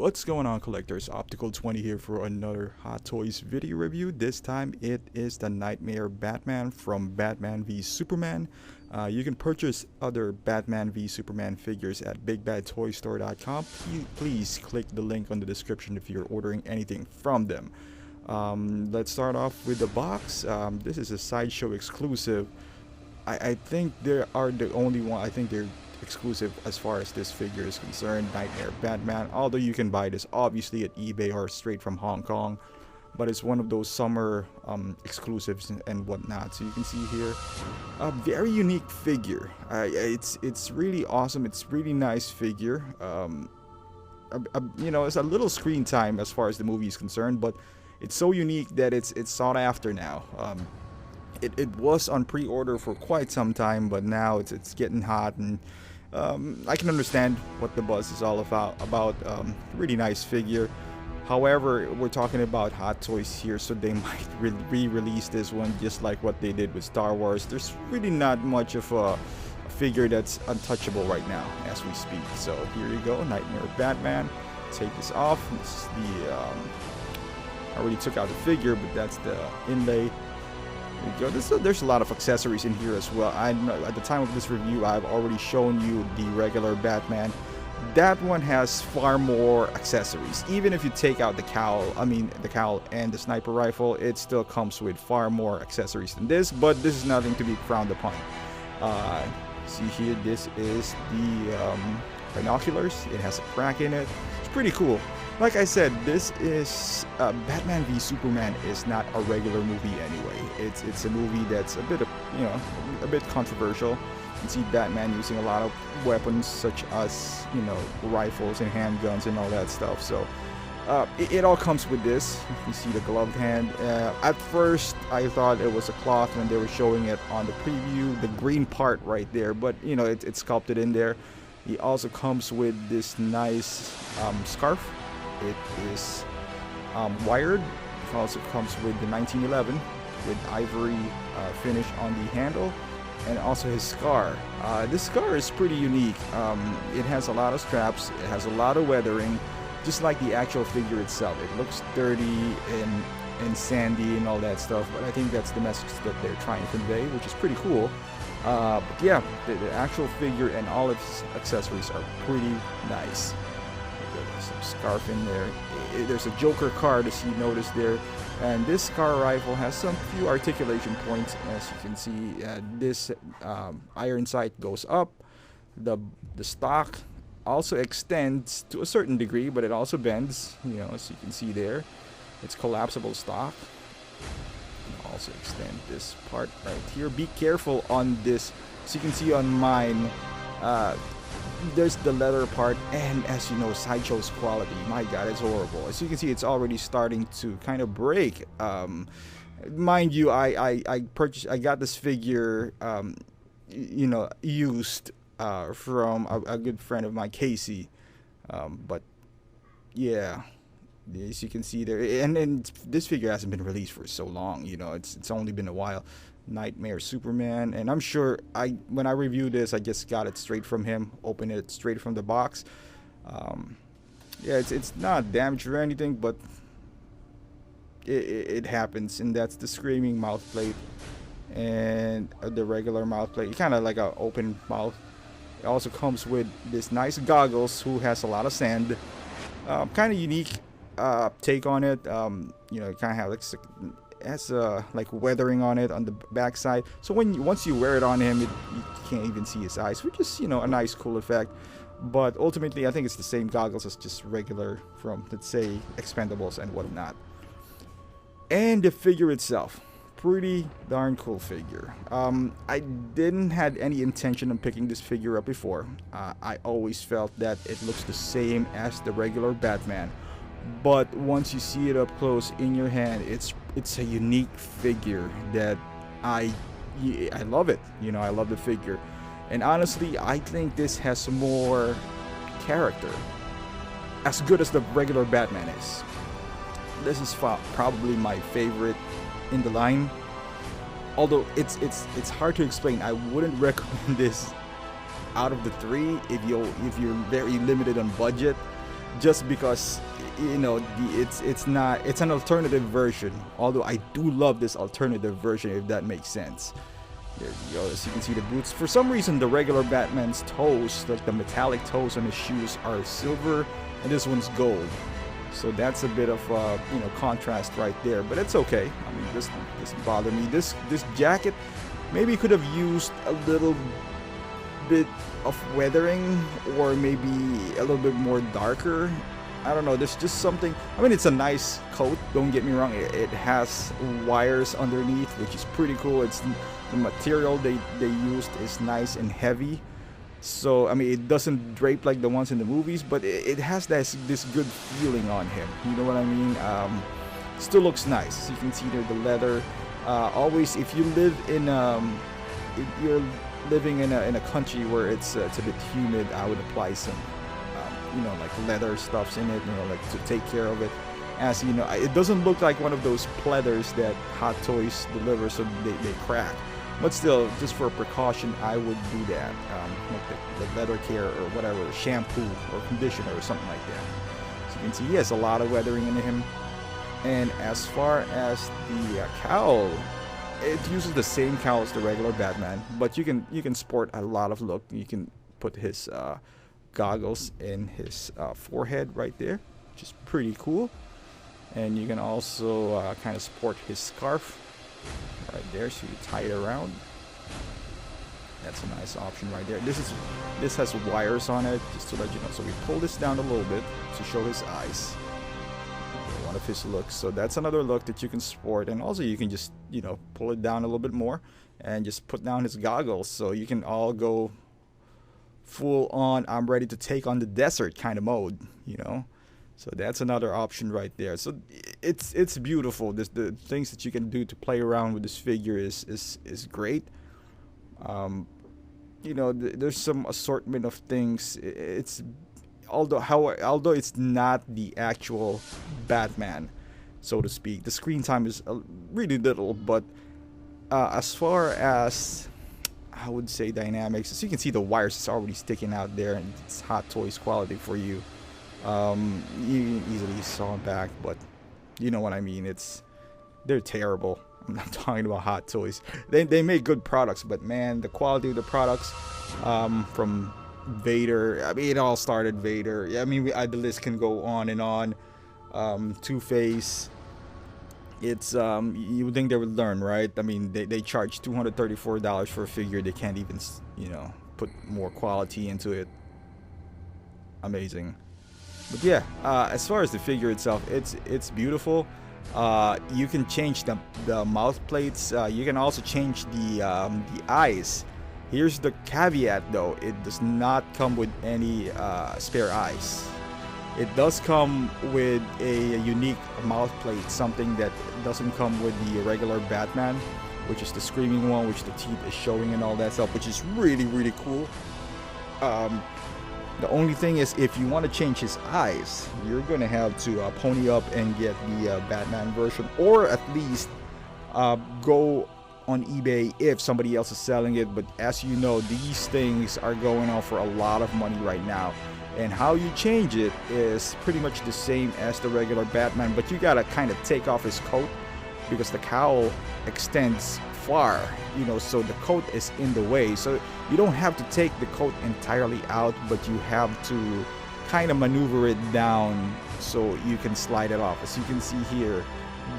What's going on, collectors? Optical 20 here for another Hot Toys video review. This time it is the Knightmare Batman from Batman v Superman. You can purchase other Batman v Superman figures at bigbadtoystore.com. Please click the link on the description if you're ordering anything from them. Let's start off with the box. This is a Sideshow exclusive. I think they are the only one. I think they're exclusive as far as this figure is concerned, Knightmare Batman, although you can buy this obviously at eBay or straight from Hong Kong, but it's one of those summer exclusives and whatnot. So you can see here a very unique figure. It's really awesome. It's really nice figure. You know, it's a little screen time as far as the movie is concerned, but it's so unique that it's sought after now. It was on pre-order for quite some time, but now it's getting hot, and I can understand what the buzz is all about. Really nice figure. However, we're talking about Hot Toys here, so they might re-release this one just like what they did with Star Wars. There's really not much of a figure that's untouchable right now as we speak. So here you go, Knightmare Batman. Take this off. This is the I already took out the figure, but that's the inlay. There you go. There's a lot of accessories in here as well. At the time of this review, I've already shown you the regular Batman. That one has far more accessories. Even if you take out the cowl, the cowl and the sniper rifle, it still comes with far more accessories than this, but this is nothing to be frowned upon. See here, this is the binoculars. It has a crack in it. It's pretty cool. Like I said, this is Batman v Superman is not a regular movie anyway. It's a movie that's a bit controversial. You can see Batman using a lot of weapons such as rifles and handguns and all that stuff. So it all comes with this. You see the gloved hand. At first, I thought it was a cloth when they were showing it on the preview. The green part right there, but it's sculpted in there. He also comes with this nice scarf. It is wired. It also comes with the 1911 with ivory finish on the handle, and also his scar. This scar is pretty unique. It has a lot of straps. It has a lot of weathering, just like the actual figure itself. It looks dirty and sandy and all that stuff, but I think that's the message that they're trying to convey, which is pretty cool. But yeah, the actual figure and all its accessories are pretty nice. There's some scarf in there. There's a Joker card, as you notice there, and this scar rifle has some few articulation points. As you can see, this iron sight goes up. The stock also extends to a certain degree, but it also bends. As you can see there, it's collapsible stock. Also extend this part right here. Be careful on this. As you can see on mine, there's the leather part, and as you know, Sideshow's quality, my god, it's horrible. As you can see, it's already starting to kind of break. Mind you, I got this figure used from a good friend of mine, Casey, but yeah, as you can see there, and this figure hasn't been released for so long. It's only been a while. Knightmare Superman, and I'm sure when I review this, I just got it straight from him, opened it straight from the box. Yeah, it's not damaged or anything, but it happens, and that's the screaming mouth plate and the regular mouth plate, kind of like an open mouth. It also comes with this nice goggles, who has a lot of sand. Kind of unique take on it. It kind of has has like weathering on it on the back side, so once you wear it on him, you can't even see his eyes, which is a nice cool effect. But ultimately, I think it's the same goggles as just regular from, let's say, Expendables and whatnot. And the figure itself, pretty darn cool figure. I didn't had any intention of picking this figure up before. I always felt that it looks the same as the regular Batman. But once you see it up close in your hand, it's a unique figure that I love it. I love the figure, and honestly, I think this has more character, as good as the regular Batman is. This is probably my favorite in the line. Although it's hard to explain. I wouldn't recommend this out of the three if you're very limited on budget. just because, you know, it's an alternative version. Although I do love this alternative version, if that makes sense. There you go. As you can see, the boots. For some reason, the regular Batman's toes, like the metallic toes on his shoes, are silver, and this one's gold. So that's a bit of you know, contrast right there. But it's okay. I mean, this doesn't bother me. This jacket maybe could have used a little bit of weathering, or maybe a little bit more darker. I don't know, there's just something. I mean, it's a nice coat, don't get me wrong. It has wires underneath, which is pretty cool. It's the material they used is nice and heavy, so I mean, it doesn't drape like the ones in the movies, but it has this good feeling on him, you know what I mean? Still looks nice. You can see there the leather. Always, if you live in if you're living in a country where it's a bit humid, I would apply some you know, like leather stuffs in it, you know, like to take care of it. As you know, it doesn't look like one of those pleathers that Hot Toys deliver, so they crack. But still, just for precaution, I would do that. Like the leather care or whatever, shampoo or conditioner or something like that. So you can see he has a lot of weathering in him. And as far as the cowl, it uses the same cowl as the regular Batman, but you can sport a lot of look. You can put his goggles in his forehead right there, which is pretty cool. And you can also kind of sport his scarf right there, so you tie it around. That's a nice option right there. This has wires on it, just to let you know. So we pull this down a little bit to show his eyes, one of his looks. So that's another look that you can sport. And also you can just, you know, pull it down a little bit more and just put down his goggles, so you can all go full on I'm ready to take on the desert kind of mode, you know. So that's another option right there. So it's beautiful. The things that you can do to play around with this figure is great. You know, there's some assortment of things. It's although it's not the actual Batman, so to speak. The screen time is really little, but as far as, I would say, dynamics, as you can see, the wires is already sticking out there, and it's Hot Toys quality for you. You can easily saw them back, but you know what I mean. They're terrible. I'm not talking about Hot Toys. They make good products, but man, the quality of the products, from Vader. I mean, it all started Vader. I mean, the list can go on and on. Two-Face. It's you would think they would learn, right? I mean, they charge $234 for a figure. They can't even, you know, put more quality into it. Amazing. But yeah, as far as the figure itself, it's beautiful. You can change the mouth plates. You can also change the eyes. Here's the caveat though: it does not come with any spare eyes. It does come with a unique mouth plate, something that doesn't come with the regular Batman, which is the screaming one, which the teeth is showing and all that stuff, which is really, really cool. The only thing is, if you want to change his eyes, you're going to have to pony up and get the Batman version, or at least go on eBay if somebody else is selling it. But as you know, these things are going on for a lot of money right now. And how you change it is pretty much the same as the regular Batman, but you gotta kind of take off his coat, because the cowl extends far, you know, so the coat is in the way. So you don't have to take the coat entirely out, but you have to kind of maneuver it down so you can slide it off. As you can see here,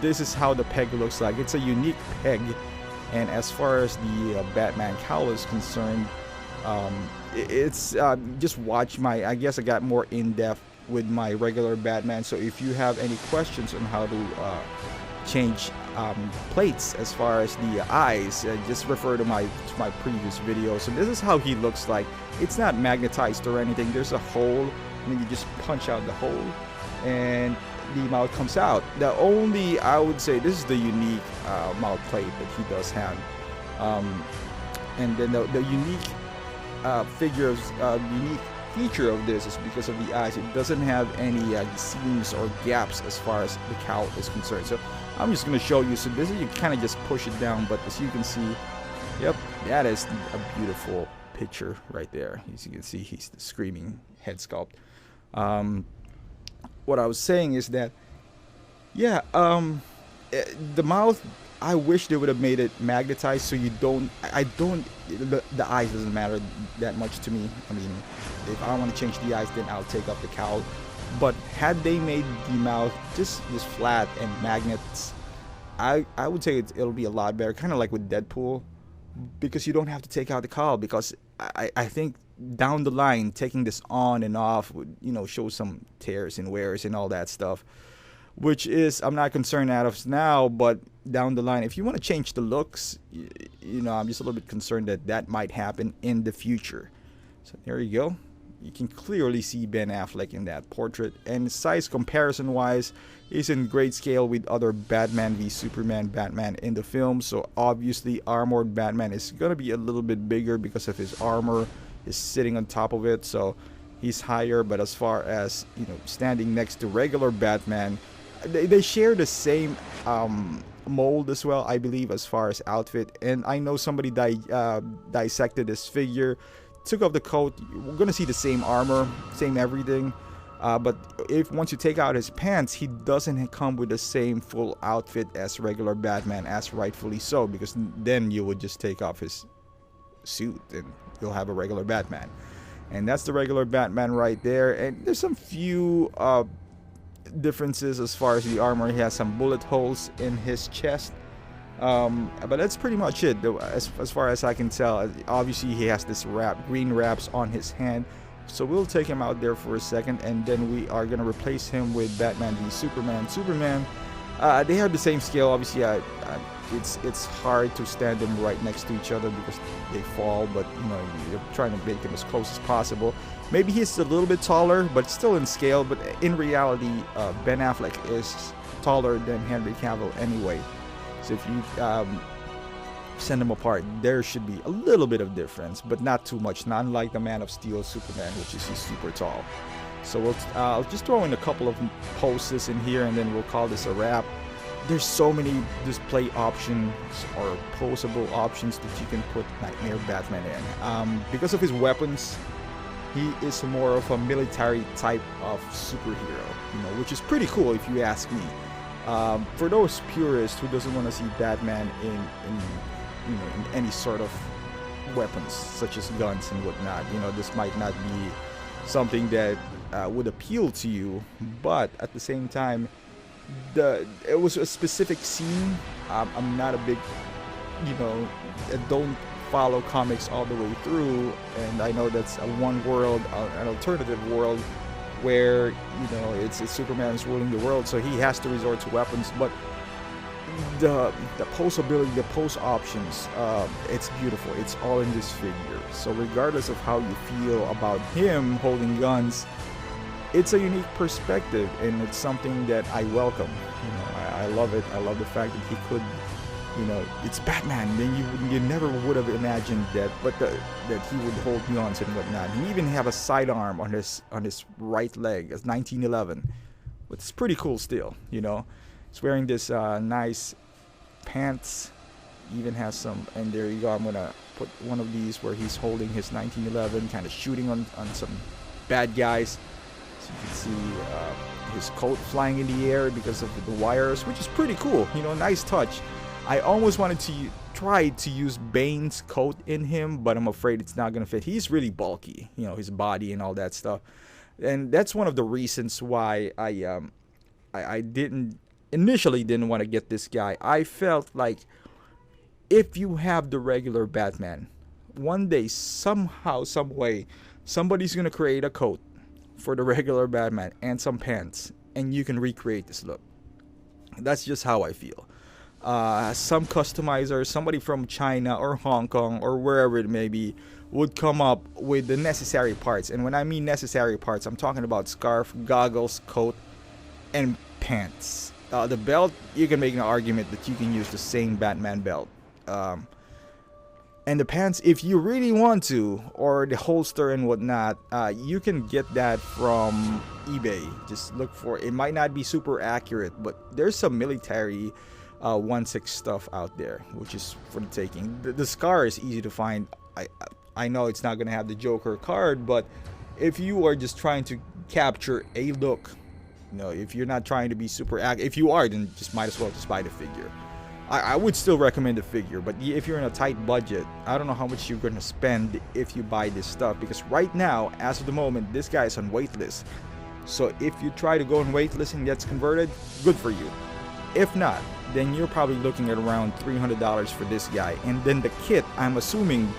this is how the peg looks like. It's a unique peg. And as far as the Batman cowl is concerned, it's just watch my, I guess I got more in-depth with my regular Batman. So if you have any questions on how to change plates as far as the eyes, just refer to my previous video. So this is how he looks like. It's not magnetized or anything. There's a hole, and then you just punch out the hole and the mouth comes out. The only, I would say, this is the unique mouth plate that he does have. And then the unique unique feature of this is because of the eyes. It doesn't have any seams or gaps as far as the cowl is concerned. So I'm just going to show you. So this is, you kind of just push it down, but as you can see, yep, that is a beautiful picture right there. As you can see, he's the screaming head sculpt. what I was saying is that, yeah, the mouth. I wish they would have made it magnetized so you don't. I don't. The eyes doesn't matter that much to me. I mean, if I want to change the eyes, then I'll take off the cowl. But had they made the mouth just flat and magnets, I would say it'll be a lot better. Kind of like with Deadpool, because you don't have to take out the cowl. Because I think down the line, taking this on and off would, show some tears and wears and all that stuff. Which is, I'm not concerned out of now, but down the line, if you want to change the looks, I'm just a little bit concerned that might happen in the future. So there you go. You can clearly see Ben Affleck in that portrait, and size comparison wise, he's in great scale with other Batman v Superman Batman in the film. So obviously armored Batman is gonna be a little bit bigger because of his armor is sitting on top of it, so he's higher. But as far as standing next to regular Batman, they share the same mold as well, I believe, as far as outfit. And I know somebody dissected this figure, took off the coat. We're gonna see the same armor, same everything. But if once you take out his pants, he doesn't come with the same full outfit as regular Batman, as rightfully so, because then you would just take off his suit and you'll have a regular Batman. And that's the regular Batman right there. And there's some few differences as far as the armor. He has some bullet holes in his chest, but that's pretty much it, as far as I can tell. Obviously he has this green wraps on his hand, so we'll take him out there for a second, and then we are going to replace him with Batman v Superman. They have the same scale. Obviously it's hard to stand them right next to each other because they fall, but you're trying to make them as close as possible. Maybe he's a little bit taller, but still in scale. But in reality, Ben Affleck is taller than Henry Cavill anyway. So if you send them apart, there should be a little bit of difference, but not too much. Not like the Man of Steel Superman, which is he's super tall. So I'll just throw in a couple of poses in here, and then we'll call this a wrap. There's so many display options or posable options that you can put Knightmare Batman in. Because of his weapons, he is more of a military type of superhero, which is pretty cool if you ask me. For those purists who doesn't want to see Batman in any sort of weapons such as guns and whatnot, this might not be something that would appeal to you. But at the same time, it was a specific scene. I'm not a big, I don't follow comics all the way through, and I know that's an alternative world where it's Superman's ruling the world, so he has to resort to weapons. But the posability, the pose options, it's beautiful. It's all in this figure. So regardless of how you feel about him holding guns, it's a unique perspective, and it's something that I welcome. I love it. I love the fact that he could, it's Batman. Then you never would have imagined that, but that he would hold guns and whatnot. He even have a sidearm on his right leg, as 1911, but it's pretty cool still. He's wearing this nice pants. Even has some, and there you go. I'm gonna put one of these where he's holding his 1911, kind of shooting on some bad guys. So you can see his coat flying in the air because of the wires, which is pretty cool. Nice touch. I almost wanted to try to use Bane's coat in him, but I'm afraid it's not gonna fit. He's really bulky, his body and all that stuff, and that's one of the reasons why I initially didn't want to get this guy. I felt like if you have the regular Batman, one day somehow, some way, somebody's gonna create a coat for the regular Batman and some pants, and you can recreate this look. That's just how I feel. Some customizer, somebody from China or Hong Kong or wherever it may be, would come up with the necessary parts. And when I mean necessary parts, I'm talking about scarf, goggles, coat, and pants. The belt, you can make an argument that you can use the same Batman belt. And the pants, if you really want to, or the holster and whatnot, you can get that from eBay. Just look for it. It might not be super accurate, but there's some military 1/6 stuff out there, which is for the taking. The scar is easy to find. I know it's not going to have the Joker card, but if you are just trying to capture a look You know, if you're not trying to be super if you are, then just might as well just buy the figure. I would still recommend the figure, but if you're in a tight budget, I don't know how much you're going to spend if you buy this stuff, because right now, as of the moment, this guy is on waitlist. So if you try to go on waitlist and gets converted, good for you. If not, then you're probably looking at around $300 for this guy. And then the kit, I'm assuming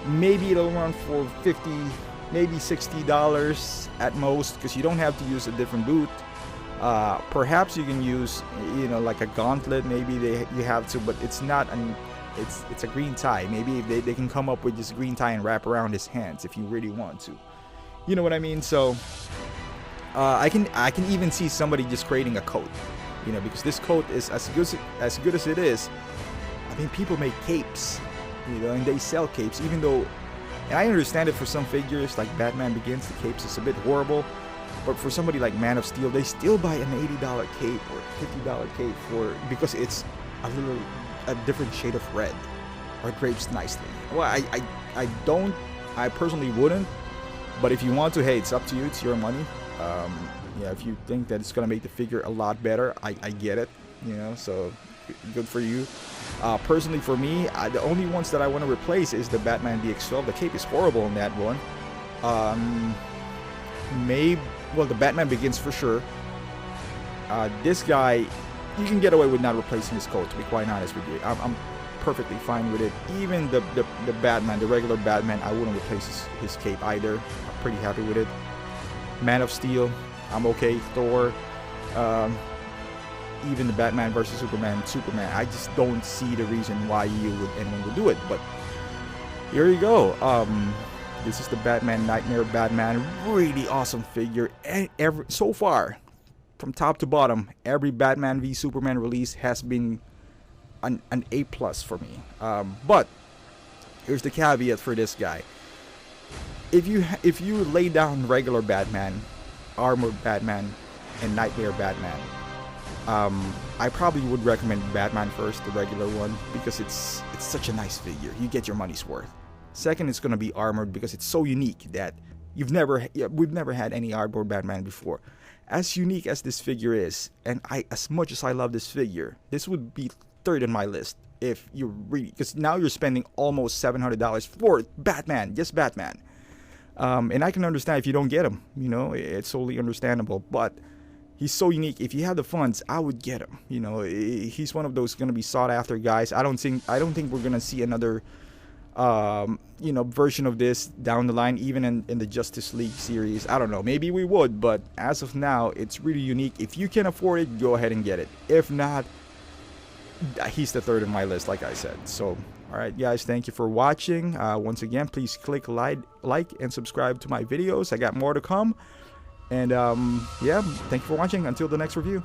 maybe it'll run for $50, maybe $60 at most, because you don't have to use a different boot. Perhaps you can use, you know, like a gauntlet, maybe you have to, but it's not it's a green tie. Maybe they can come up with this green tie and wrap around his hands if you really want to, you know what I mean. So I can even see somebody just creating a coat, you know, because this coat is as good as it is. I mean, people make capes, you know, and they sell capes, even though, and I understand it for some figures like Batman Begins, the capes is a bit horrible. But for somebody like Man of Steel, they still buy an $80 cape or $50 cape because it's a different shade of red, or drapes nicely. Well, I personally wouldn't, but if you want to, hey, it's up to you. It's your money. Yeah, if you think that it's gonna make the figure a lot better, I get it. You know, so good for you. Personally, for me, the only ones that I want to replace is the Batman DX12. The cape is horrible in that one. Well, the Batman Begins for sure. This guy, you can get away with not replacing his coat, to be quite honest with you. I'm perfectly fine with it. Even the Batman, the regular Batman, I wouldn't replace his cape either. I'm pretty happy with it. Man of Steel, I'm okay. Thor, even the Batman versus Superman, I just don't see the reason why anyone would do it. But here you go. This is the Batman Knightmare Batman. Really awesome figure. And so far, from top to bottom, every Batman v Superman release has been an A+ for me. But here's the caveat for this guy. If you lay down regular Batman, Armored Batman, and Knightmare Batman, I probably would recommend Batman first, the regular one, because it's such a nice figure. You get your money's worth. Second, it's gonna be Armored because it's so unique that we've never had any Armored Batman before. As unique as this figure is, and as much as I love this figure, this would be third on my list if you really, because now you're spending almost $700 for Batman, just Batman. And I can understand if you don't get him. You know, it's totally understandable. But he's so unique. If you have the funds, I would get him. You know, he's one of those gonna be sought after guys. I don't think we're gonna see another you know, version of this down the line, even in the Justice League series. I don't know, maybe we would, but as of now, it's really unique. If you can afford it, go ahead and get it. If not, he's the third on my list, like I said. So, alright guys, thank you for watching. Once again, please click like and subscribe to my videos. I got more to come. And yeah, thank you for watching. Until the next review.